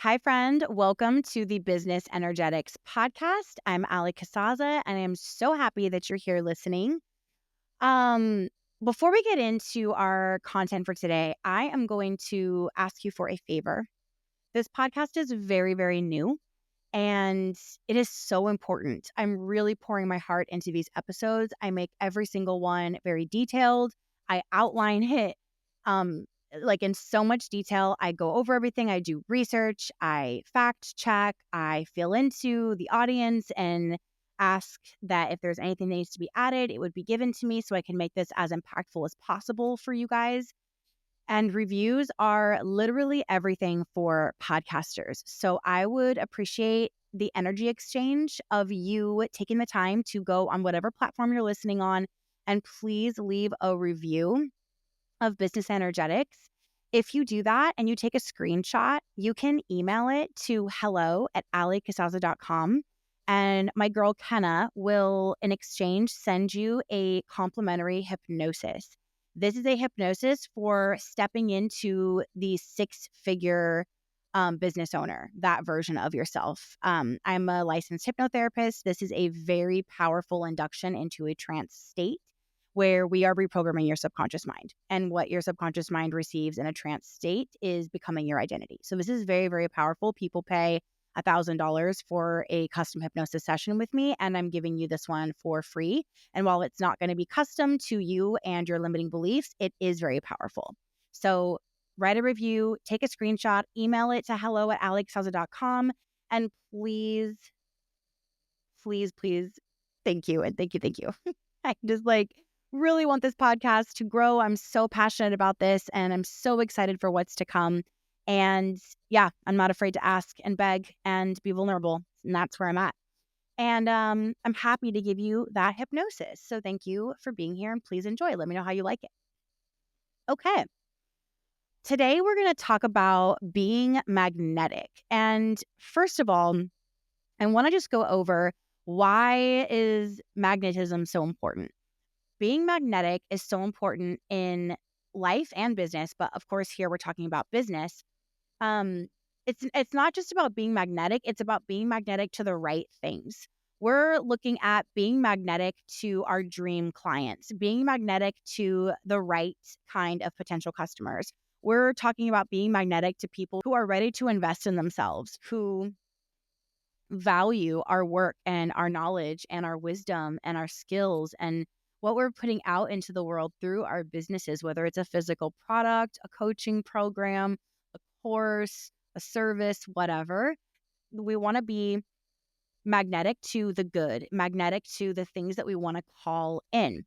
Hi, friend. Welcome to the Business Energetics podcast. I'm Ali Casaza, and I am so happy that you're here listening. Um, Before we get into our content for today, I am going to ask you for a favor. This podcast is very, very new, and it is so important. I'm really pouring my heart into these episodes. I make every single one very detailed. I outline it um like in so much detail. I go over everything. I do research, I fact check, I fill into the audience and ask that if there's anything that needs to be added, it would be given to me so I can make this as impactful as possible for you guys. And reviews are literally everything for podcasters. So I would appreciate the energy exchange of you taking the time to go on whatever platform you're listening on and please leave a review of Business Energetics. If you do that and you take a screenshot, you can email it to hello@alicasaza.com. And my girl Kenna will, in exchange, send you a complimentary hypnosis. This is a hypnosis for stepping into the six-figure business owner, that version of yourself. I'm a licensed hypnotherapist. This is a very powerful induction into a trance state where we are reprogramming your subconscious mind. And what your subconscious mind receives in a trance state is becoming your identity. So this is very, very powerful. People pay $1,000 for a custom hypnosis session with me, and I'm giving you this one for free. And while it's not going to be custom to you and your limiting beliefs, it is very powerful. So write a review, take a screenshot, email it to hello@alexhauser.com, and please, please, please, thank you. And thank you, thank you. I just really want this podcast to grow. I'm so passionate about this and I'm so excited for what's to come. And yeah, I'm not afraid to ask and beg and be vulnerable. And that's where I'm at. And I'm happy to give you that hypnosis. So thank you for being here and please enjoy. Let me know how you like it. Okay. Today we're going to talk about being magnetic. And first of all, I want to just go over why is magnetism so important? Being magnetic is so important in life and business, but of course here we're talking about business. Um, it's not just about being magnetic, it's about being magnetic to the right things. We're looking at being magnetic to our dream clients, being magnetic to the right kind of potential customers. We're talking about being magnetic to people who are ready to invest in themselves, who value our work and our knowledge and our wisdom and our skills and what we're putting out into the world through our businesses, whether it's a physical product, a coaching program, a course, a service, whatever. We want to be magnetic to the good, magnetic to the things that we want to call in.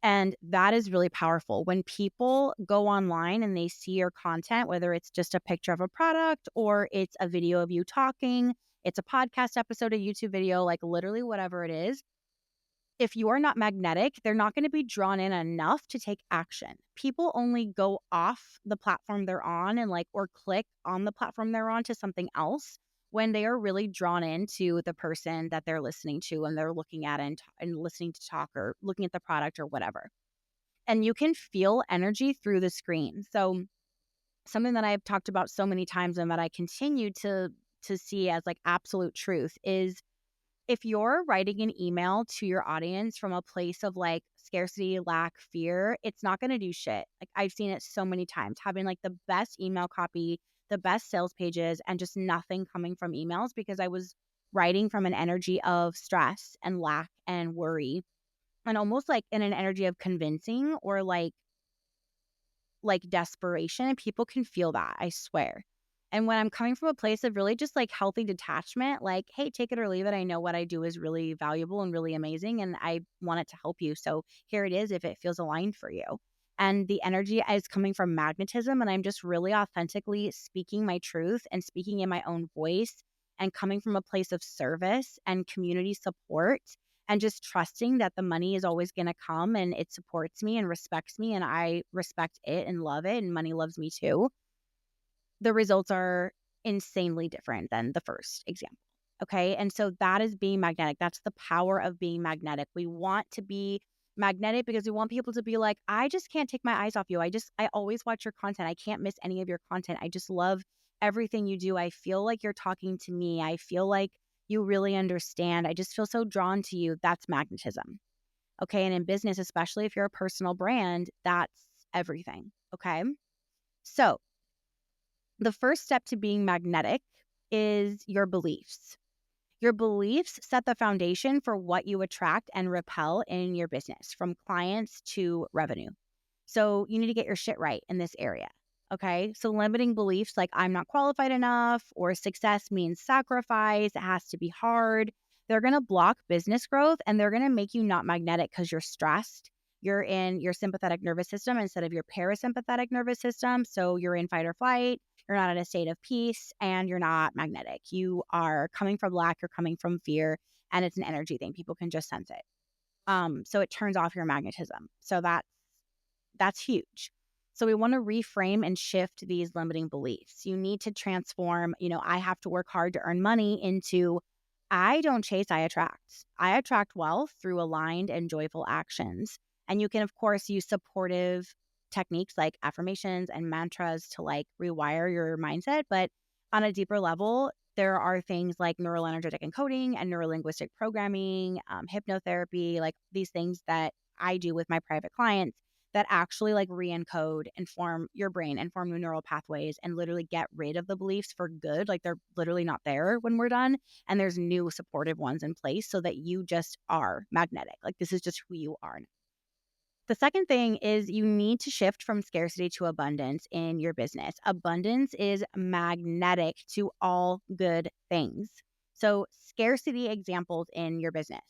And that is really powerful. When people go online and they see your content, whether it's just a picture of a product or it's a video of you talking, it's a podcast episode, a YouTube video, like literally whatever it is, if you are not magnetic, they're not going to be drawn in enough to take action. People only go off the platform they're on and or click on the platform they're on to something else when they are really drawn into the person that they're listening to and they're looking at and listening to talk or looking at the product or whatever. And you can feel energy through the screen. So something that I've talked about so many times and that I continue to see as absolute truth is if you're writing an email to your audience from a place of scarcity, lack, fear, it's not going to do shit. I've seen it so many times, having the best email copy, the best sales pages, and just nothing coming from emails because I was writing from an energy of stress and lack and worry and almost in an energy of convincing or desperation. And people can feel that, I swear. And when I'm coming from a place of really just healthy detachment, hey, take it or leave it. I know what I do is really valuable and really amazing, and I want it to help you. So here it is if it feels aligned for you. And the energy is coming from magnetism, and I'm just really authentically speaking my truth and speaking in my own voice and coming from a place of service and community support and just trusting that the money is always going to come and it supports me and respects me and I respect it and love it and money loves me too. The results are insanely different than the first example. Okay. And so that is being magnetic. That's the power of being magnetic. We want to be magnetic because we want people to be I just can't take my eyes off you. I always watch your content. I can't miss any of your content. I just love everything you do. I feel like you're talking to me. I feel like you really understand. I just feel so drawn to you. That's magnetism. Okay. And in business, especially if you're a personal brand, that's everything. Okay. So the first step to being magnetic is your beliefs. Your beliefs set the foundation for what you attract and repel in your business, from clients to revenue. So you need to get your shit right in this area. Okay. So limiting beliefs like I'm not qualified enough or success means sacrifice, it has to be hard. They're going to block business growth and they're going to make you not magnetic because you're stressed. You're in your sympathetic nervous system instead of your parasympathetic nervous system. So you're in fight or flight. You're not in a state of peace and you're not magnetic. You are coming from lack, you're coming from fear, and it's an energy thing. People can just sense it. So it turns off your magnetism. So that's huge. So we want to reframe and shift these limiting beliefs. You need to transform, I have to work hard to earn money into I don't chase, I attract. I attract wealth through aligned and joyful actions. And you can, of course, use supportive techniques like affirmations and mantras to like rewire your mindset. But on a deeper level, there are things like neuroenergetic encoding and neurolinguistic programming, hypnotherapy, like these things that I do with my private clients that actually like re-encode and form your brain and form new neural pathways and literally get rid of the beliefs for good. Like they're literally not there when we're done. And there's new supportive ones in place so that you just are magnetic. Like this is just who you are. The second thing is you need to shift from scarcity to abundance in your business. Abundance is magnetic to all good things. So scarcity examples in your business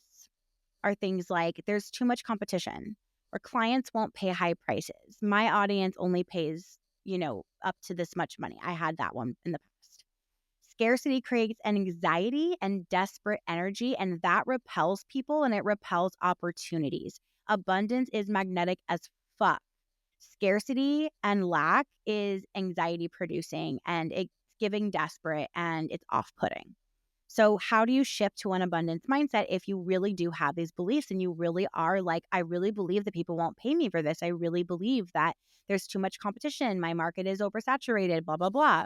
are things like there's too much competition or clients won't pay high prices. My audience only pays, up to this much money. I had that one in the past. Scarcity creates an anxiety and desperate energy, and that repels people and it repels opportunities. Abundance is magnetic as fuck. Scarcity and lack is anxiety producing and it's giving desperate and it's off putting. So how do you shift to an abundance mindset if you really do have these beliefs and you really are like, I really believe that people won't pay me for this. I really believe that there's too much competition. My market is oversaturated, blah, blah, blah.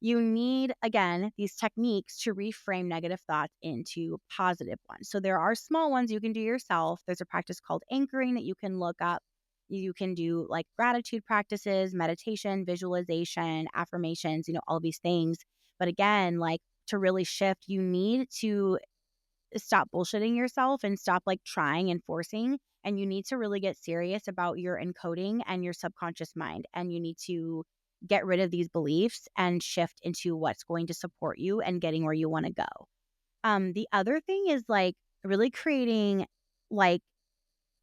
You need, again, these techniques to reframe negative thoughts into positive ones. So there are small ones you can do yourself. There's a practice called anchoring that you can look up. You can do like gratitude practices, meditation, visualization, affirmations, all these things. But again, like to really shift, you need to stop bullshitting yourself and stop like trying and forcing. And you need to really get serious about your encoding and your subconscious mind. And you need to get rid of these beliefs and shift into what's going to support you and getting where you want to go. The other thing is like really creating like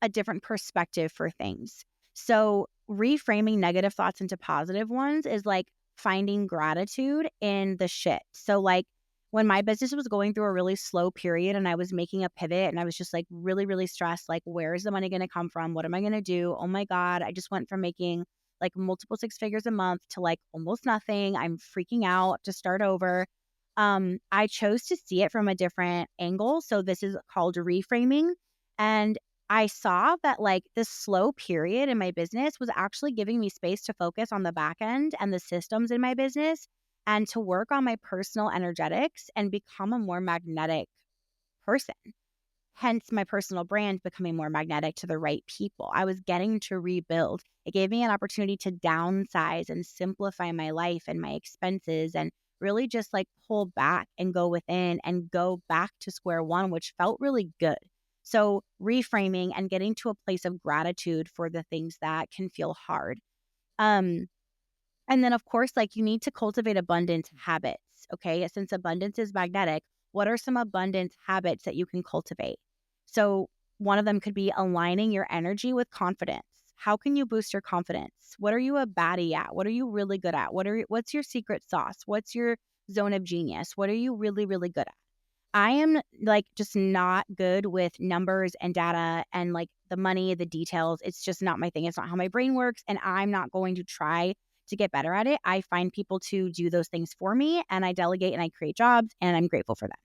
a different perspective for things. So reframing negative thoughts into positive ones is like finding gratitude in the shit. So like when my business was going through a really slow period and I was making a pivot and I was just like really, really stressed, like where is the money going to come from? What am I going to do? Oh my God, I just went from making like multiple six figures a month to like almost nothing. I'm freaking out to start over. I chose to see it from a different angle. So this is called reframing. And I saw that like this slow period in my business was actually giving me space to focus on the back end and the systems in my business and to work on my personal energetics and become a more magnetic person. Hence my personal brand becoming more magnetic to the right people. I was getting to rebuild. It gave me an opportunity to downsize and simplify my life and my expenses and really just like pull back and go within and go back to square one, which felt really good. So reframing and getting to a place of gratitude for the things that can feel hard. And then of course, like you need to cultivate abundance habits. Okay. Since abundance is magnetic, what are some abundance habits that you can cultivate? So one of them could be aligning your energy with confidence. How can you boost your confidence? What are you a baddie at? What are you really good at? What's your secret sauce? What's your zone of genius? What are you really, really good at? I am like just not good with numbers and data and like the money, the details. It's just not my thing. It's not how my brain works. And I'm not going to try to get better at it. I find people to do those things for me and I delegate and I create jobs and I'm grateful for that.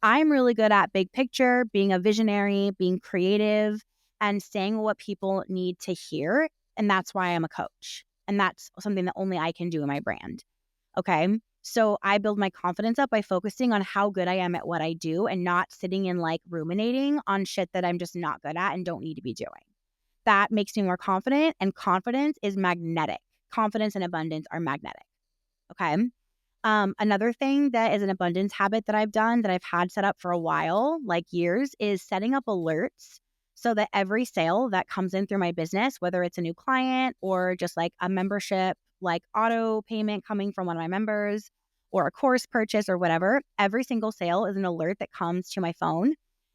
I'm really good at big picture, being a visionary, being creative, and saying what people need to hear. And that's why I'm a coach. And that's something that only I can do in my brand. Okay. So I build my confidence up by focusing on how good I am at what I do and not sitting and like ruminating on shit that I'm just not good at and don't need to be doing. That makes me more confident, and confidence is magnetic. Confidence and abundance are magnetic. Okay. Another thing that is an abundance habit that I've done that I've had set up for a while, like years, is setting up alerts so that every sale that comes in through my business, whether it's a new client or just like a membership, like auto payment coming from one of my members or a course purchase or whatever, every single sale is an alert that comes to my phone.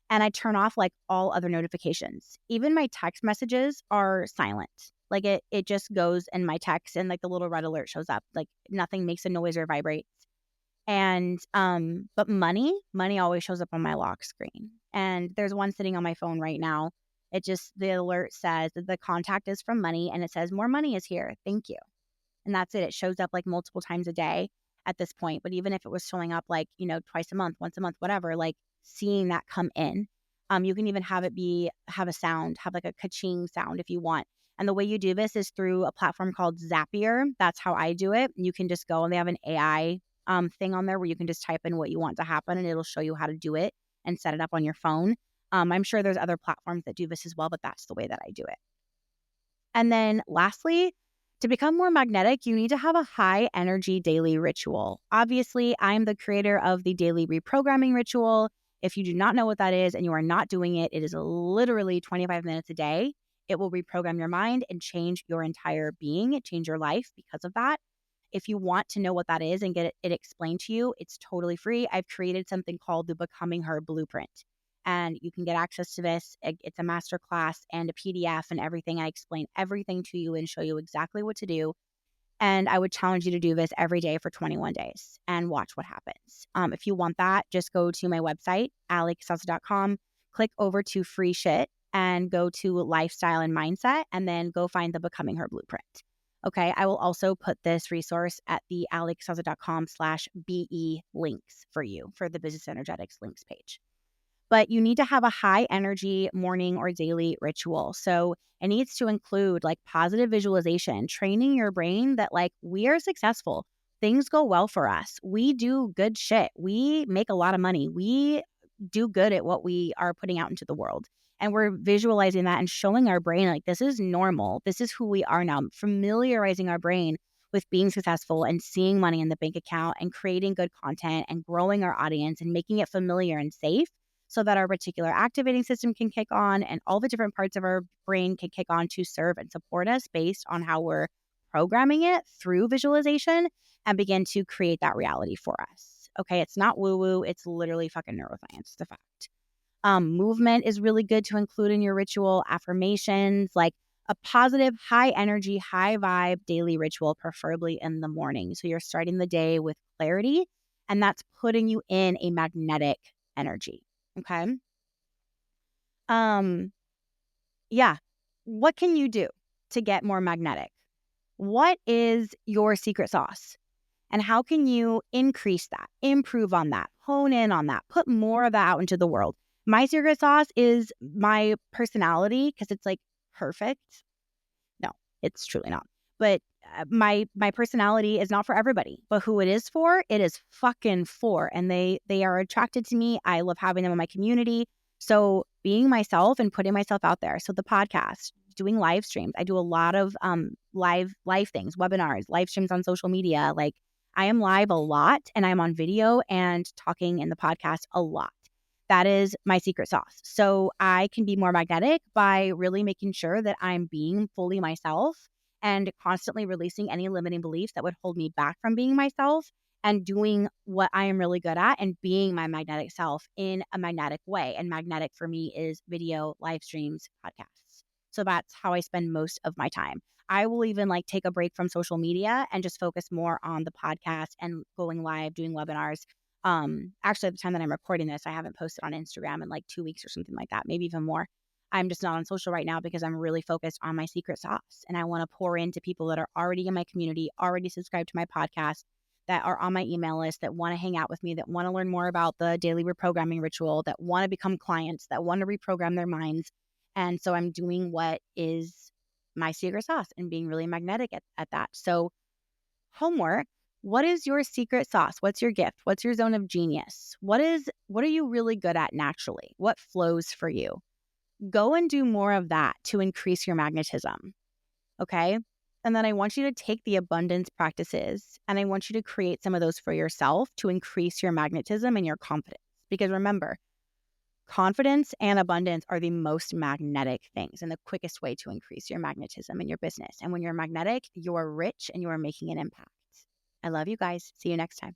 And I turn off like all other notifications. Even my text messages are silent. Like it just goes in my text and like the little red alert shows up. Like nothing makes a noise or vibrates. And but money always shows up on my lock screen. And there's one sitting on my phone right now. It just, the alert says that the contact is from money and it says more money is here. Thank you. And that's it. It shows up like multiple times a day at this point. But even if it was showing up like, twice a month, once a month, whatever, like seeing that come in. You can even have it have a sound, have like a ka-ching sound if you want. And the way you do this is through a platform called Zapier. That's how I do it. You can just go and they have an AI thing on there where you can just type in what you want to happen and it'll show you how to do it and set it up on your phone. I'm sure there's other platforms that do this as well, but that's the way that I do it. And then lastly, to become more magnetic, you need to have a high energy daily ritual. Obviously, I'm the creator of the daily reprogramming ritual. If you do not know what that is and you are not doing it, it is literally 25 minutes a day. It will reprogram your mind and change your entire being, change your life because of that. If you want to know what that is and get it explained to you, it's totally free. I've created something called the Becoming Her Blueprint. And you can get access to this. It's a masterclass and a PDF and everything. I explain everything to you and show you exactly what to do. And I would challenge you to do this every day for 21 days and watch what happens. If you want that, just go to my website, alexsasa.com, click over to free shit and go to lifestyle and mindset, and then go find the Becoming Her Blueprint. Okay. I will also put this resource at the alexsasa.com/BE links for you for the Business Energetics links page. But you need to have a high energy morning or daily ritual. So it needs to include like positive visualization, training your brain that like we are successful. Things go well for us. We do good shit. We make a lot of money. We do good at what we are putting out into the world. And we're visualizing that and showing our brain like this is normal. This is who we are now. Familiarizing our brain with being successful and seeing money in the bank account and creating good content and growing our audience and making it familiar and safe, so that our reticular activating system can kick on and all the different parts of our brain can kick on to serve and support us based on how we're programming it through visualization and begin to create that reality for us. Okay, it's not woo-woo. It's literally fucking neuroscience. It's a fact. Movement is really good to include in your ritual. Affirmations, like a positive, high energy, high vibe daily ritual, preferably in the morning. So you're starting the day with clarity, and that's putting you in a magnetic energy. Okay. Yeah. What can you do to get more magnetic? What is your secret sauce? And how can you increase that, improve on that, hone in on that, put more of that out into the world? My secret sauce is my personality because it's like perfect. No, it's truly not. But my personality is not for everybody, but who it is for, it is fucking for. And they are attracted to me. I love having them in my community. So being myself and putting myself out there. So the podcast, doing live streams. I do a lot of live things, webinars, live streams on social media. Like I am live a lot and I'm on video and talking in the podcast a lot. That is my secret sauce. So I can be more magnetic by really making sure that I'm being fully myself and constantly releasing any limiting beliefs that would hold me back from being myself and doing what I am really good at and being my magnetic self in a magnetic way. And magnetic for me is video, live streams, podcasts. So that's how I spend most of my time. I will even like take a break from social media and just focus more on the podcast and going live, doing webinars. Actually, at the time that I'm recording this, I haven't posted on Instagram in like 2 weeks or something like that, maybe even more. I'm just not on social right now because I'm really focused on my secret sauce. And I want to pour into people that are already in my community, already subscribed to my podcast, that are on my email list, that want to hang out with me, that want to learn more about the daily reprogramming ritual, that want to become clients, that want to reprogram their minds. And so I'm doing what is my secret sauce and being really magnetic at that. So homework What is your secret sauce? What's your gift? What's your zone of genius? What are you really good at naturally? What flows for you? Go and do more of that to increase your magnetism. Okay? And then I want you to take the abundance practices and I want you to create some of those for yourself to increase your magnetism and your confidence. Because remember, confidence and abundance are the most magnetic things and the quickest way to increase your magnetism in your business. And when you're magnetic, you're rich and you are making an impact. I love you guys. See you next time.